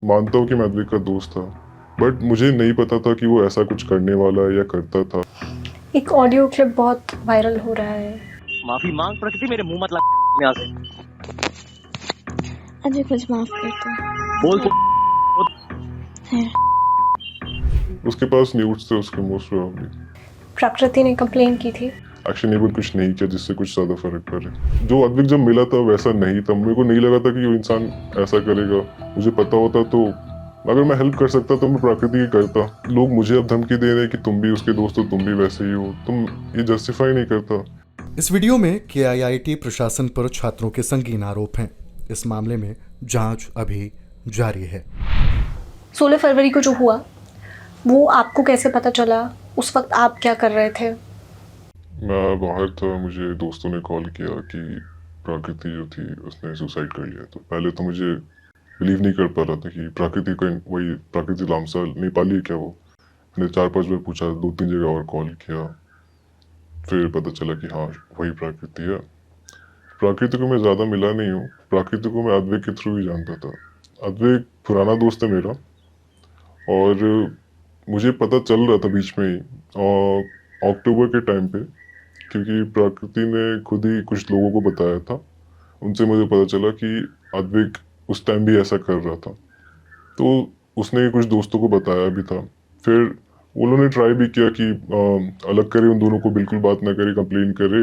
मानता हूँ कि मैं अद्विक का दोस्त था, बट मुझे नहीं पता था कि वो ऐसा कुछ करने वाला है या करता था। एक ऑडियो क्लिप बहुत वायरल हो रहा है। माफी मांग प्रकृति, मेरे मुंह मत लग यहाँ से। अजय मुझे माफ कर दो। बोल तो है। उसके पास न्यूज़ थे उसके मोस्ट प्रोबेबली। प्रकृति ने कंप्लेन की थी। एक्शनेबल कुछ नहीं किया जिससे कुछ ज़्यादा फर्क पड़े। जो अद्विक जब मिला था वैसा नहीं था, मेरे को नहीं लगा था कि वो इंसान ऐसा करेगा। मुझे पता होता तो अगर मैं हेल्प कर सकता तो मैं प्रकृति की करता। लोग मुझे अब धमकी दे रहे हैं कि तुम भी उसके दोस्त हो, तुम भी वैसे ही हो, तुम ये जस्टिफाई नहीं करता। इस वीडियो में केआईआईटी प्रशासन पर छात्रों के संगीन आरोप हैं। इस मामले में जांच अभी जारी है। 16 फरवरी को जो हुआ वो आपको कैसे पता चला? उस वक्त आप क्या कर रहे थे? मैं बाहर था, मुझे दोस्तों ने कॉल किया कि प्रकृति जो थी उसने सुसाइड कर लिया। तो पहले तो मुझे बिलीव नहीं कर पा रहा था कि प्रकृति का वही प्रकृति लामसा नेपाली है क्या वो। मैंने 4-5 बार पूछा, 2-3 जगह और कॉल किया, फिर पता चला कि हाँ वही प्रकृति है। प्रकृति को मैं ज़्यादा मिला नहीं हूँ, प्रकृति को मैं अद्वैत के थ्रू ही जानता था। अद्वैत पुराना दोस्त है मेरा, और मुझे पता चल रहा था बीच में ही अक्टूबर के टाइम पे, क्योंकि प्रकृति ने खुद ही कुछ लोगों को बताया था। उनसे मुझे पता चला कि अद्वैत उस टाइम भी ऐसा कर रहा था, तो उसने कुछ दोस्तों को बताया भी था। फिर उन्होंने ट्राई भी किया कि अलग करे, उन दोनों को बिल्कुल बात ना करे, कंप्लेन करे।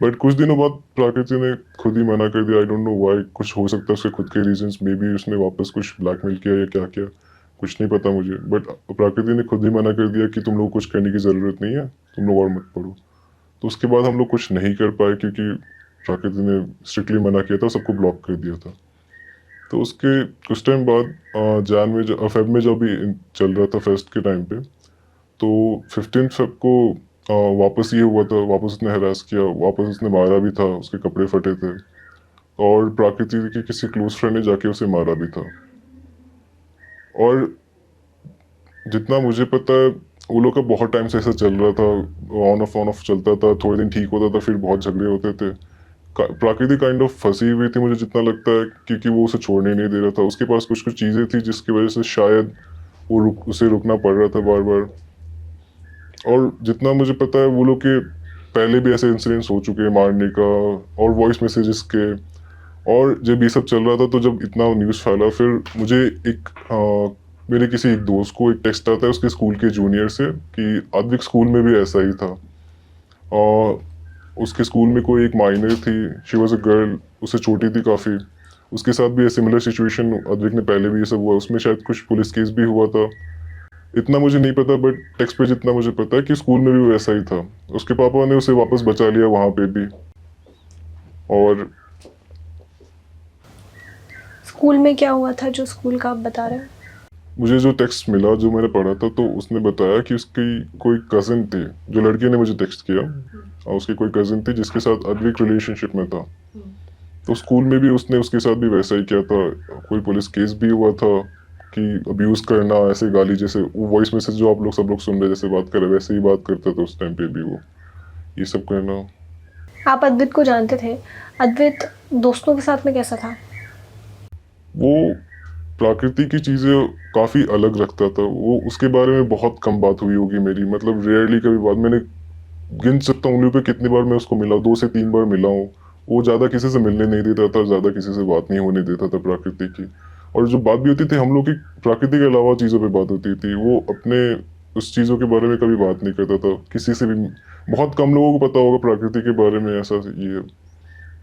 बट कुछ दिनों बाद प्रकृति ने खुद ही मना कर दिया। आई डोंट नो व्हाई, कुछ हो सकता है उसके खुद के रीजंस, मे बी उसने वापस कुछ ब्लैकमेल किया या क्या किया, कुछ नहीं पता मुझे। बट प्रकृति ने खुद ही मना कर दिया कि तुम लोग कुछ करने की ज़रूरत नहीं है, तुम लोग और मत पढ़ो। तो उसके बाद हम लोग कुछ नहीं कर पाए, क्योंकि प्रकृति ने स्ट्रिक्टली मना किया था, सबको ब्लॉक कर दिया था। तो उसके कुछ टाइम बाद फेब में जब भी चल रहा था फेस्ट के टाइम पे, तो 15 फेब को वापस ये हुआ था, वापस उसने हरास किया, वापस उसने मारा भी था, उसके कपड़े फटे थे, और प्रकृति के किसी क्लोज फ्रेंड ने जाके उसे मारा भी था। और जितना मुझे पता है वो लोग का बहुत टाइम से ऐसा चल रहा था, ऑन ऑफ चलता था, थोड़े दिन ठीक होता था, फिर बहुत झगड़े होते थे। प्रकृति काइंड ऑफ फंसी हुई थी मुझे जितना लगता है, क्योंकि वो उसे छोड़ने नहीं दे रहा था। उसके पास कुछ कुछ चीज़ें थी जिसकी वजह से शायद उसे रुकना पड़ रहा था बार बार। और जितना मुझे पता है वो लोग के पहले भी ऐसे इंसिडेंट्स हो चुके हैं मारने का, और वॉइस मैसेजेस के। और जब ये सब चल रहा था, तो जब इतना न्यूज़ फैला, फिर मुझे मेरे किसी एक दोस्त को एक टेक्स्ट आता है उसके स्कूल के जूनियर से कि अद्विक स्कूल में भी ऐसा ही था। और उसके स्कूल में कोई एक माइनर थी, शी वॉज अ गर्ल, उससे छोटी थी काफ़ी, उसके साथ भी सिमिलर सिचुएशन अद्विक ने पहले भी ये सब हुआ, उसमें शायद कुछ पुलिस केस भी हुआ था। इतना मुझे नहीं पता, बट टेक्स्ट पे जितना मुझे पता है कि स्कूल में भी वैसा ही था। उसके पापा ने उसे वापस बचा लिया वहाँ पे भी। और स्कूल में क्या हुआ था जो स्कूल का आप बता रहे हैं? मुझे जो टेक्स्ट मिला, जो मैंने पढ़ा था, तो उसने बताया कि उसकी कोई कज़न थी, जो लड़की ने मुझे टेक्स्ट किया, और उसकी कोई कज़न थी जिसके साथ अद्विक रिलेशनशिप में था। तो स्कूल में भी उसने उसके साथ भी वैसा ही किया था। कोई पुलिस केस भी हुआ था कि अब्यूज करना, ऐसे गाली, जैसे वो वॉइस मैसेज जो आप लोग सब लोग सुन रहे जैसे बात कर रहे वैसे ही बात करता था उस टाइम पे भी वो, ये सब करना। आप अद्वैत को जानते थे। अद्वैत दोस्तों के साथ में कैसा था? वो प्रकृति की चीज़ें काफ़ी अलग रखता था। वो उसके बारे में बहुत कम बात हुई होगी मेरी, मतलब रेयरली कभी बात। मैंने गिन सकता हूँ उंगलियों पे कितनी बार मैं उसको मिला, 2 से 3 बार मिला हूँ। वो ज़्यादा किसी से मिलने नहीं देता था, ज़्यादा किसी से बात नहीं होने देता था प्रकृति की। और जो बात भी होती थी हम लोग की प्रकृति के अलावा चीज़ों पे बात होती थी। वो अपने उस चीज़ों के बारे में कभी बात नहीं करता था किसी से भी। बहुत कम लोगों को पता होगा प्रकृति के बारे में ऐसा ये,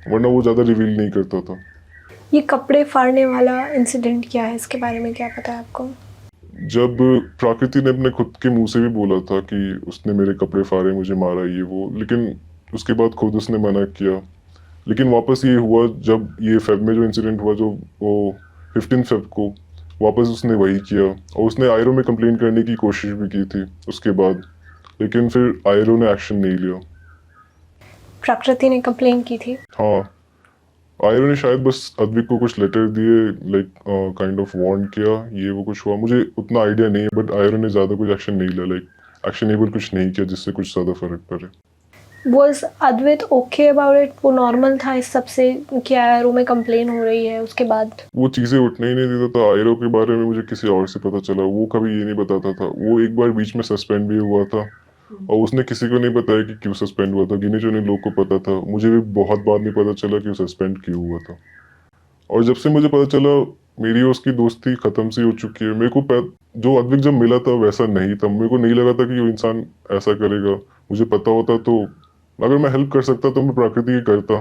वरना वो ज़्यादा रिवील नहीं करता था। ये कपड़े फाड़ने वाला इंसिडेंट क्या है, इसके बारे में क्या पता है आपको? जब प्रकृति ने अपने खुद के मुंह से भी बोला था कि उसने मेरे कपड़े फाड़े, मुझे मारा, ये वो, लेकिन उसके बाद खुद उसने मना किया। लेकिन वापस ये हुआ जब ये फेब में जो इंसिडेंट हुआ, जो वो 15 फेब को, वापस उसने वही किया। और उसने आयरो में कंप्लेन करने की कोशिश भी की थी उसके बाद, लेकिन फिर आयरो ने एक्शन नहीं लिया। प्रकृति ने कंप्लेन की थी। हाँ, आयरो ने शायद बस अद्विक को कुछ लेटर दिए, लाइक काइंड ऑफ वार्न किया, ये वो कुछ हुआ, मुझे उतना आइडिया नहीं है। बट आयरो ने ज़्यादा कुछ एक्शन नहीं लिया, लाइक एक्शनेबल कुछ नहीं किया जिससे कुछ ज़्यादा फर्क पड़े। Was Advait okay about it? वो नॉर्मल था इस सब से कि आयरो में कंप्लेन हो रही है उसके बाद? वो चीज़ें उठने ही नहीं देता था। आयरो के बारे में मुझे किसी और से पता चला, वो कभी ये नहीं बताता था। वो एक बार बीच में सस्पेंड भी हुआ था और उसने किसी को नहीं बताया कि क्यों सस्पेंड हुआ था। गिने चुने लोग को पता था, मुझे भी बहुत बाद में पता चला कि वो सस्पेंड क्यों हुआ था। और जब से मुझे पता चला मेरी और उसकी दोस्ती ख़त्म सी हो चुकी है। मेरे को जो अद्विक जब मिला था वैसा नहीं था। मेरे को नहीं लगा था कि वो इंसान ऐसा करेगा। मुझे पता होता तो अगर मैं हेल्प कर सकता तो मैं प्रकृति की करता,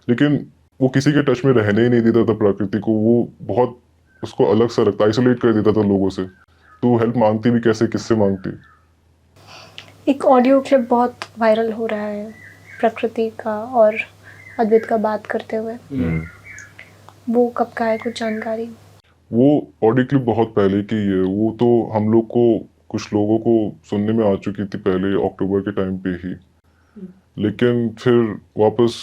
लेकिन वो किसी के टच में रहने ही नहीं देता था प्रकृति को। वो बहुत उसको अलग सा रखता, आइसोलेट कर देता था लोगों से। तो हेल्प मांगती भी कैसे, किससे मांगती? एक ऑडियो क्लिप बहुत वायरल हो रहा है प्रकृति का और अद्वैत का बात करते हुए, वो कब का है, कुछ जानकारी? वो ऑडियो क्लिप बहुत पहले की है। वो तो हम लोग को, कुछ लोगों को सुनने में आ चुकी थी पहले, अक्टूबर के टाइम पे ही, लेकिन फिर वापस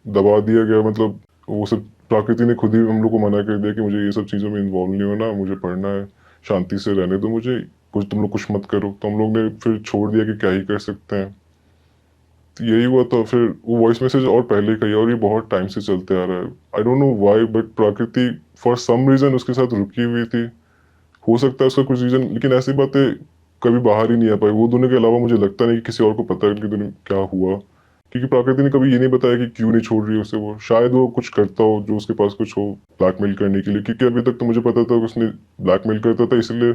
दबा दिया गया। मतलब वो सब प्रकृति ने खुद ही हम लोग को मना कर दिया कि मुझे ये सब चीज़ों में इन्वॉल्व नहीं होना, मुझे पढ़ना है, शांति से रहने दो मुझे, कुछ तुम लोग कुछ मत करो। तो हम लोग ने फिर छोड़ दिया कि क्या ही कर सकते हैं। तो यही हुआ था। फिर वो वॉइस मैसेज और पहले का ही, और ये बहुत टाइम से चलते आ रहा है। I don't know why, but प्रकृति फॉर सम रीज़न उसके साथ रुकी हुई थी। हो सकता है उसका कुछ रीज़न, लेकिन ऐसी बातें कभी बाहर ही नहीं आ पाई। वो दोनों के अलावा मुझे लगता नहीं कि किसी और को पता है कि दोनों क्या हुआ, क्योंकि प्रकृति ने कभी ये नहीं बताया कि क्यों नहीं छोड़ रही है उसे। वो शायद वो कुछ करता हो जो उसके पास कुछ हो ब्लैकमेल करने के लिए, क्योंकि अभी तक तो मुझे पता था कि उसने ब्लैकमेल करता था, इसलिए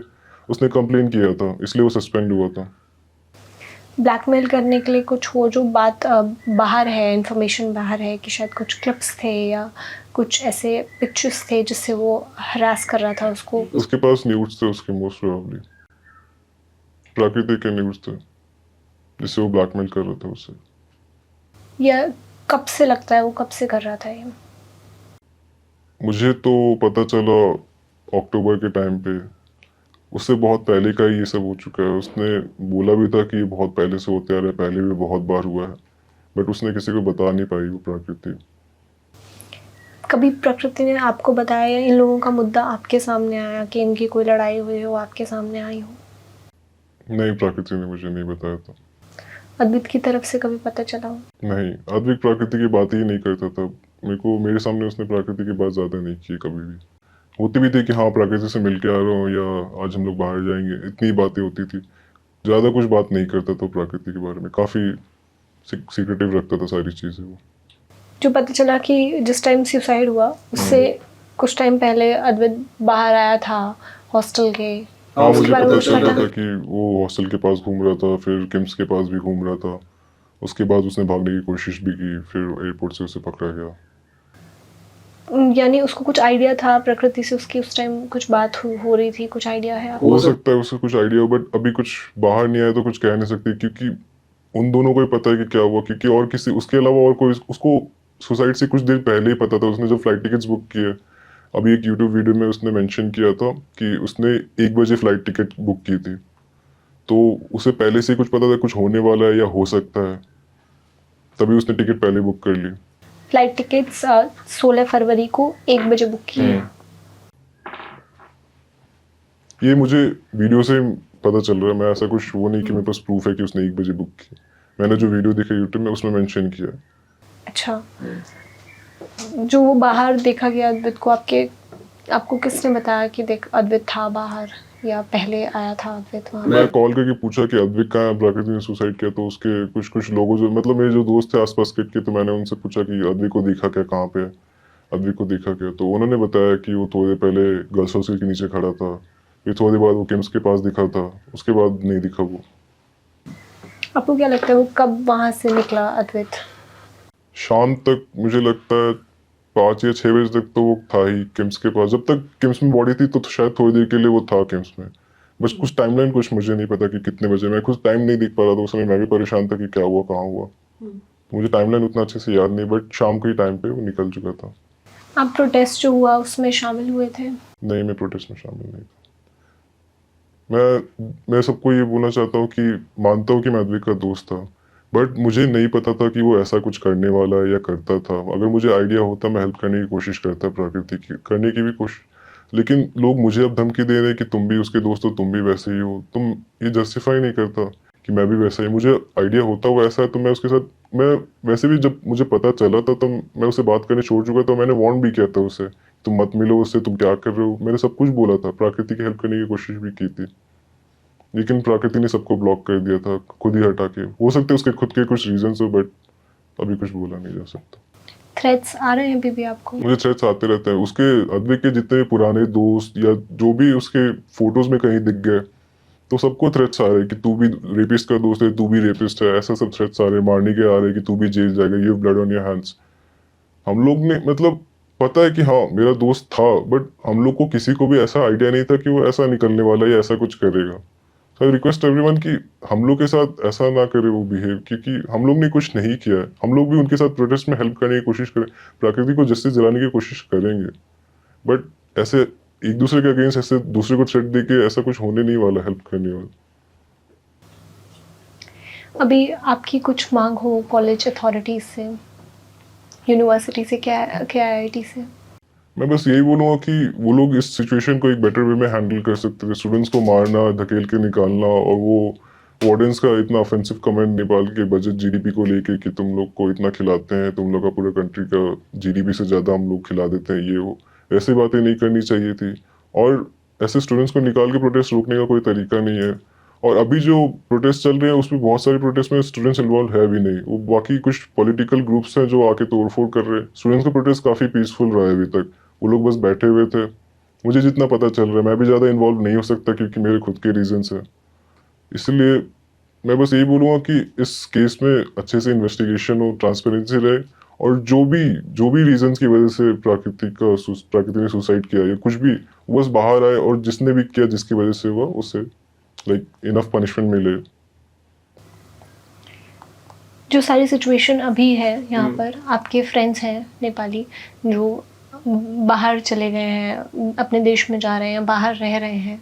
उसने कंप्लेन किया था, इसलिए वो सस्पेंड हुआ था। ब्लैकमेल करने के लिए कुछ हो, जो बात बाहर है, इंफॉर्मेशन बाहर है कि शायद कुछ क्लिप्स थे या कुछ ऐसे पिक्चर्स थे जिससे वो हरास कर रहा था उसको? उसके पास न्यूज़ थे उसके, मोस्ट प्रोबेबली प्रकृति के न्यूज़ थे जिससे वो ब्लैकमेल कर रहा था उससे। या कब से लगता है, वो कब से कर रहा था ये? मुझे तो पता चला अक्टूबर के टाइम पे। उससे बहुत पहले का ही ये सब हो चुका है। उसने बोला भी था कि ये बहुत पहले से होते आ रहा है, पहले भी बहुत बार हुआ है, बट उसने किसी को बता नहीं पाई वो प्रकृति। कभी प्रकृति ने आपको बताया या इन लोगों का मुद्दा आपके सामने आया कि इनकी कोई लड़ाई हुई हो, आपके सामने आई हो? नहीं, प्रकृति ने मुझे नहीं बताया था। अद्वैत की तरफ से कभी पता चला हो? नहीं, अद्विक प्रकृति की बात ही नहीं करता था। मेरे सामने उसने प्रकृति की बात ज़्यादा नहीं की कभी भी। होती भी थी कि हाँ प्रकृति से मिल के आ रहा हूँ या आज हम लोग बाहर जाएंगे, इतनी बातें होती थी। ज़्यादा कुछ बात नहीं करता था प्रकृति के बारे में। काफ़ी सीक्रेटिव रखता था सारी चीज़ें वो। जो पता चला कि जिस टाइम सुसाइड हुआ उससे कुछ टाइम पहले अद्वैत बाहर आया था हॉस्टल के, हाँ, उसके मुझे बारे में पता कुछ चल रहा पता? था कि वो हॉस्टल के पास घूम रहा था, फिर किम्स के पास भी घूम रहा था। उसके बाद उसने भागने की कोशिश भी की, फिर एयरपोर्ट से उसे पकड़ा गया। यानी उसको कुछ आइडिया था प्रकृति से, उसकी उस टाइम कुछ बात हो रही थी, कुछ आइडिया है आपको? हो सकता है उससे कुछ आइडिया हो, बट अभी कुछ बाहर नहीं आया तो कुछ कह नहीं सकती, क्योंकि उन दोनों को ही पता है कि क्या हुआ। क्योंकि और किसी उसके अलावा और कोई, उसको सुसाइड से कुछ देर पहले ही पता था। उसने जब फ्लाइट टिकट्स बुक किए, अभी एक यूट्यूब वीडियो में उसने मेंशन किया था कि उसने 1 बजे फ्लाइट टिकट बुक की थी, तो उसे पहले से ही कुछ पता था कुछ होने वाला है या हो सकता है, तभी उसने टिकट पहले बुक कर ली। फ्लाइट टिकट्स 16 फरवरी को 1 बजे बुक किए। ये मुझे वीडियो से पता चल रहा है। मैं ऐसा कुछ वो नहीं कि मेरे पास प्रूफ है कि उसने 1 बजे बुक की। मैंने जो वीडियो देखा यूट्यूब में उसमें मेंशन किया है। अच्छा, जो वो बाहर देखा गया अद्वैत को, आपको किसने बताया कि देख अद्वैत था बाहर या पहले आया था अद्वैत वहाँ? मैं कॉल करके पूछा कि अद्विक कहाँ है, प्रकृति ने सुसाइड किया, तो उसके कुछ लोगों, जो मतलब मेरे जो दोस्त थे आसपास के, तो मैंने उनसे पूछा कि अद्विक को देखा क्या, कहाँ पे है, अद्विक को देखा क्या। तो उन्होंने बताया कि वो थोड़ी देर पहले गर्ल्स हॉस्टल के नीचे खड़ा था, फिर थोड़ी देर बाद वो किम्स के पास दिखा था, उसके बाद नहीं दिखा वो। आपको क्या लगता है वो कब वहाँ से निकला अद्वैत? शाम तक मुझे लगता है 5 या 6 बजे तक तो वो था ही किम्स के पास। जब तक किम्स में बॉडी थी तो शायद थोड़ी देर के लिए वो था किम्स में, बस कुछ टाइमलाइन कुछ मुझे नहीं पता कि कितने बजे। मैं कुछ टाइम नहीं देख पा रहा था उस समय, मैं भी परेशान था कि क्या हुआ, कहाँ हुआ। मुझे टाइमलाइन उतना अच्छे से याद नहीं, बट शाम के टाइम पे वो निकल चुका था। आप प्रोटेस्ट जो हुआ उसमें शामिल हुए थे? नहीं, मैं प्रोटेस्ट में शामिल नहीं था। मैं सबको ये बोलना चाहता हूँ कि मानता हूँ कि मैं अद्विक का दोस्त था, बट मुझे नहीं पता था कि वो ऐसा कुछ करने वाला है या करता था। अगर मुझे आइडिया होता मैं हेल्प करने की कोशिश करता, प्रकृति की करने की भी कोशिश, लेकिन लोग मुझे अब धमकी दे रहे हैं कि तुम भी उसके दोस्त हो, तुम भी वैसे ही हो। तुम ये जस्टिफाई नहीं करता कि मैं भी वैसा ही, मुझे आइडिया होता वो ऐसा है तो मैं उसके साथ मैं वैसे भी जब मुझे पता चला था तो मैं उससे बात करने छोड़ चुका था। मैंने वार्न भी किया था उसे, तुम मत मिलो उससे, तुम क्या कर रहे हो, मैंने सब कुछ बोला था, प्राकृति की हेल्प करने की कोशिश भी की थी, लेकिन प्राकृति ने सबको ब्लॉक कर दिया था, खुद ही हटा के। हो सकते उसके खुद के कुछ रीजंस हो, बट अभी कुछ बोला नहीं जा सकता। थ्रेट्स आ रहे हैं अभी भी आपको? मुझे थ्रेट्स आते रहते हैं। उसके अद्विक के जितने भी पुराने दोस्त या जो भी उसके फोटोज में कहीं दिख गए, तो सबको थ्रेट्स आ रहे हैं कि तू भी रेपिस्ट का दोस्त है, तू भी रेपिस्ट है, ऐसा सब थ्रेट्स आ रहे हैं। मारने के आ रहे हैं कि तू भी जेल जाएगा, you have blood on your hands. हम लोग ने मतलब पता है कि हाँ मेरा दोस्त था, बट हम लोग को किसी को भी ऐसा आइडिया नहीं था कि वो ऐसा निकलने वाला है या ऐसा कुछ करेगा। सो आई रिक्वेस्ट एवरीवन कि हम लोग के साथ ऐसा ना करे वो बिहेव, क्योंकि हम लोग ने कुछ नहीं किया है। हम लोग भी उनके साथ प्रोटेस्ट में हेल्प करने की कोशिश करें, प्रकृति को जस्टिस दिलाने की कोशिश करेंगे, बट ऐसे एक दूसरे के अगेंस्ट ऐसे दूसरे को थ्रेट देके ऐसा कुछ होने नहीं वाला हेल्प करने वाला। अभी आपकी कुछ मांग हो कॉलेज अथॉरिटीज से, यूनिवर्सिटी से, क्या आईआईटी से? मैं बस यही बोलूँगा कि वो लोग इस सिचुएशन को एक बेटर वे में हैंडल कर सकते थे। स्टूडेंट्स को मारना, धकेल के निकालना, और वो वार्डन्स का इतना ऑफेंसिव कमेंट नेपाल के बजट जीडीपी को लेके कि तुम लोग को इतना खिलाते हैं, तुम लोग का पूरे कंट्री का जीडीपी से ज़्यादा हम लोग खिला देते हैं, ये वो ऐसी बातें नहीं करनी चाहिए थी। और ऐसे स्टूडेंट्स को निकाल के प्रोटेस्ट रोकने का कोई तरीका नहीं है। और अभी जो प्रोटेस्ट चल रहे हैं उसमें बहुत सारे प्रोटेस्ट में स्टूडेंट्स इन्वॉल्व है भी नहीं, वो बाकी कुछ पॉलिटिकल ग्रुप्स हैं जो आके तोड़फोड़ कर रहे हैं। स्टूडेंट्स का प्रोटेस्ट काफ़ी पीसफुल रहा है अभी तक, वो लोग बस बैठे हुए थे। मुझे जितना पता चल रहा है, मैं भी ज़्यादा इन्वॉल्व नहीं हो सकता क्योंकि मेरे खुद के रीजंस हैं। इसलिए मैं बस यही बोलूँगा कि इस केस में अच्छे से इन्वेस्टिगेशन हो, ट्रांसपेरेंसी रहे, और जो भी रीजंस की वजह से प्राकृति ने सुसाइड किया या कुछ भी, वो बस बाहर आए, और जिसने भी किया, जिसकी वजह से हुआ, उसे लाइक इनफ पनिशमेंट मिले। जो सारी सिचुएशन अभी है यहाँ पर, आपके फ्रेंड्स हैं नेपाली जो बाहर चले गए हैं, अपने देश में जा रहे हैं, बाहर रह रहे हैं,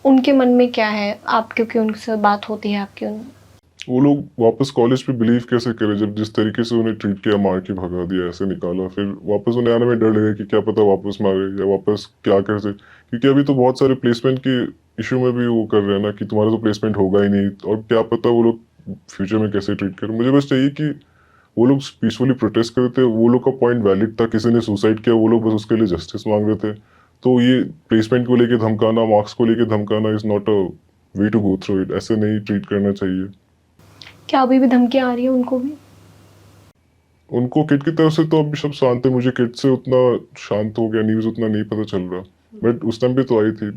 उनके मन में क्या है? आप क्योंकि उनसे बात होती है आपकी, वो लोग वापस कॉलेज पे बिलीव कैसे करें जब जिस तरीके से उन्हें ट्रीट किया, मार के भगा दिया, ऐसे निकाला, फिर वापस उन्हें आने में डर लगे कि क्या पता वापस मारे या वापस क्या कर से, क्योंकि अभी तो बहुत सारे प्लेसमेंट के इशू में भी वो कर रहे हैं ना कि तुम्हारा तो प्लेसमेंट होगा ही नहीं, और क्या पता वो लोग फ्यूचर में कैसे ट्रीट करें। मुझे बस चाहिए कि वो लोग पीसफुली प्रोटेस्ट कर रहे थे, वो लोग का पॉइंट वैलिड था, किसी ने सुसाइड किया, वो लोग बस उसके लिए जस्टिस मांग रहे थे। तो ये प्लेसमेंट को लेके धमकाना, मार्क्स को लेके धमकाना is not a way to go through it. ऐसे नहीं ट्रीट करना चाहिए। क्या अभी भी धमकियाँ आ रही है उनको भी? उनको किट की तरफ से तो अभी सब शांत है, मुझे किट से उतना शांत हो गया, न्यूज़ उतना नहीं पता चल रहा, बट उस टाइम पे तो आई थी।